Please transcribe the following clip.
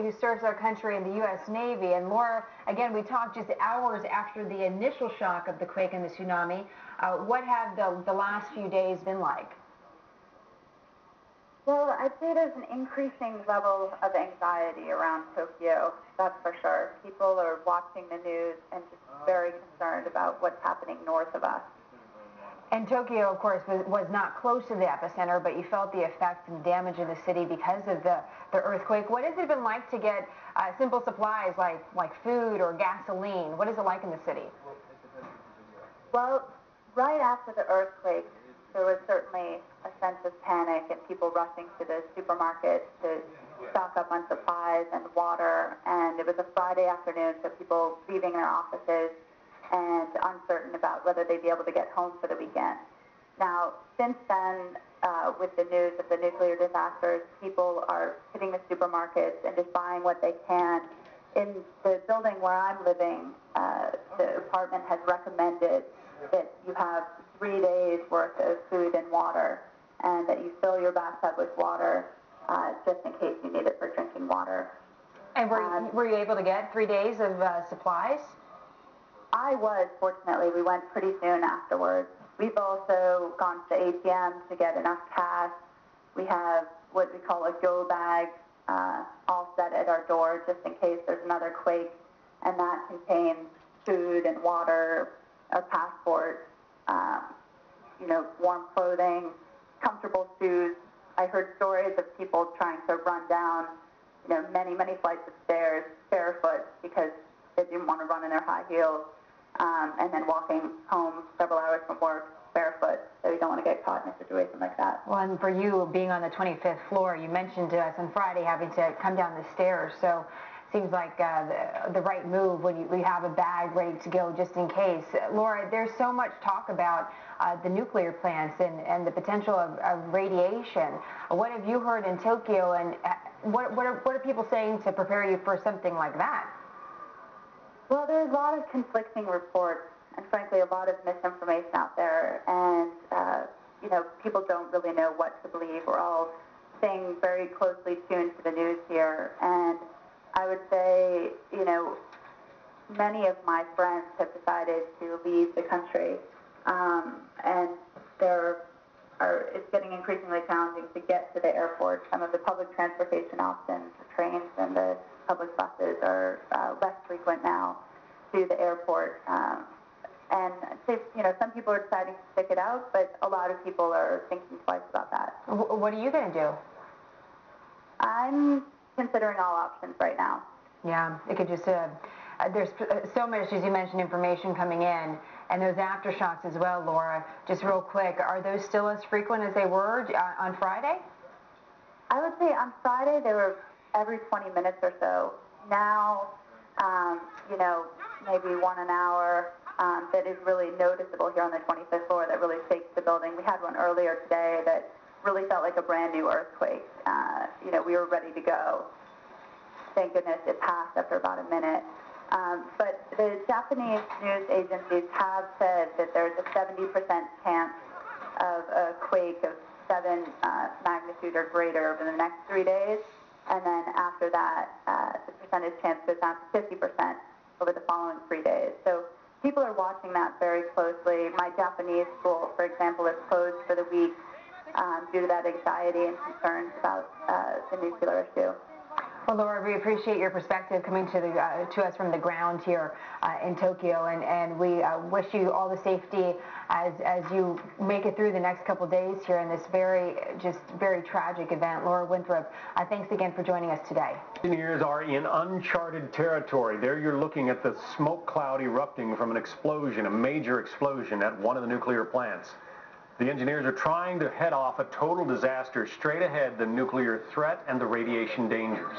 who serves our country in the U.S. Navy. And Laura, again, we talked just hours after the initial shock of the quake and the tsunami. What have the last few days been like? Well, I'd say there's an increasing level of anxiety around Tokyo, that's for sure. People are watching the news and just very concerned about what's happening north of us. And Tokyo, of course, was not close to the epicenter, but you felt the effect and damage in the city because of the earthquake. What has it been like to get simple supplies like food or gasoline? What is it like in the city? Well, right after the earthquake, there was certainly a sense of panic and people rushing to the supermarkets to stock up on supplies and water. And it was a Friday afternoon, so people leaving their offices and uncertain about whether they'd be able to get home for the weekend. Now, since then, with the news of the nuclear disasters, people are hitting the supermarkets and just buying what they can. In the building where I'm living, the apartment has recommended that you have 3 days worth of food and water, and that you fill your bathtub with water just in case you need it for drinking water. And were you able to get 3 days of supplies? I was, fortunately. We went pretty soon afterwards. We've also gone to the ATM to get enough cash. We have what we call a go bag all set at our door just in case there's another quake, and that contains food and water, our passport, warm clothing, comfortable shoes. I heard stories of people trying to run down, many, many flights of stairs barefoot because they didn't want to run in their high heels, and then walking home several hours from work barefoot, so you don't want to get caught in a situation like that. Well, and for you being on the 25th floor, you mentioned to us on Friday having to come down the stairs, so seems like the right move when you have a bag ready to go just in case. Laura, there's so much talk about the nuclear plants and the potential of radiation. What have you heard in Tokyo, and what are people saying to prepare you for something like that? Well, there's a lot of conflicting reports and, frankly, a lot of misinformation out there, and people don't really know what to believe. We're all staying very closely tuned to the news here, and I would say, many of my friends have decided to leave the country, and it's getting increasingly challenging to get to the airport. Some of the public transportation options, the trains and the public buses, are less frequent now to the airport. And some people are deciding to stick it out, but a lot of people are thinking twice about that. What are you going to do? I'm considering all options right now. Yeah, it could just, there's so much, as you mentioned, information coming in, and those aftershocks as well, Laura. Just real quick, are those still as frequent as they were on Friday? I would say on Friday they were every 20 minutes or so. Now, maybe one an hour that is really noticeable here on the 25th floor that really shakes the building. We had one earlier today that really felt like a brand new earthquake. We were ready to go. Thank goodness it passed after about a minute. But the Japanese news agencies have said that there's a 70% chance of a quake of 7 magnitude or greater over the next 3 days. And then after that, the percentage chance goes down to 50% over the following 3 days. So people are watching that very closely. My Japanese school, for example, is closed for the week due to that anxiety and concerns about the nuclear issue. Well, Laura, we appreciate your perspective coming to us from the ground here in Tokyo, and we wish you all the safety as you make it through the next couple days here in this very tragic event. Laura Winthrop, thanks again for joining us today. Engineers are in uncharted territory. There you're looking at the smoke cloud erupting from an explosion, a major explosion at one of the nuclear plants. The engineers are trying to head off a total disaster straight ahead, the nuclear threat and the radiation dangers.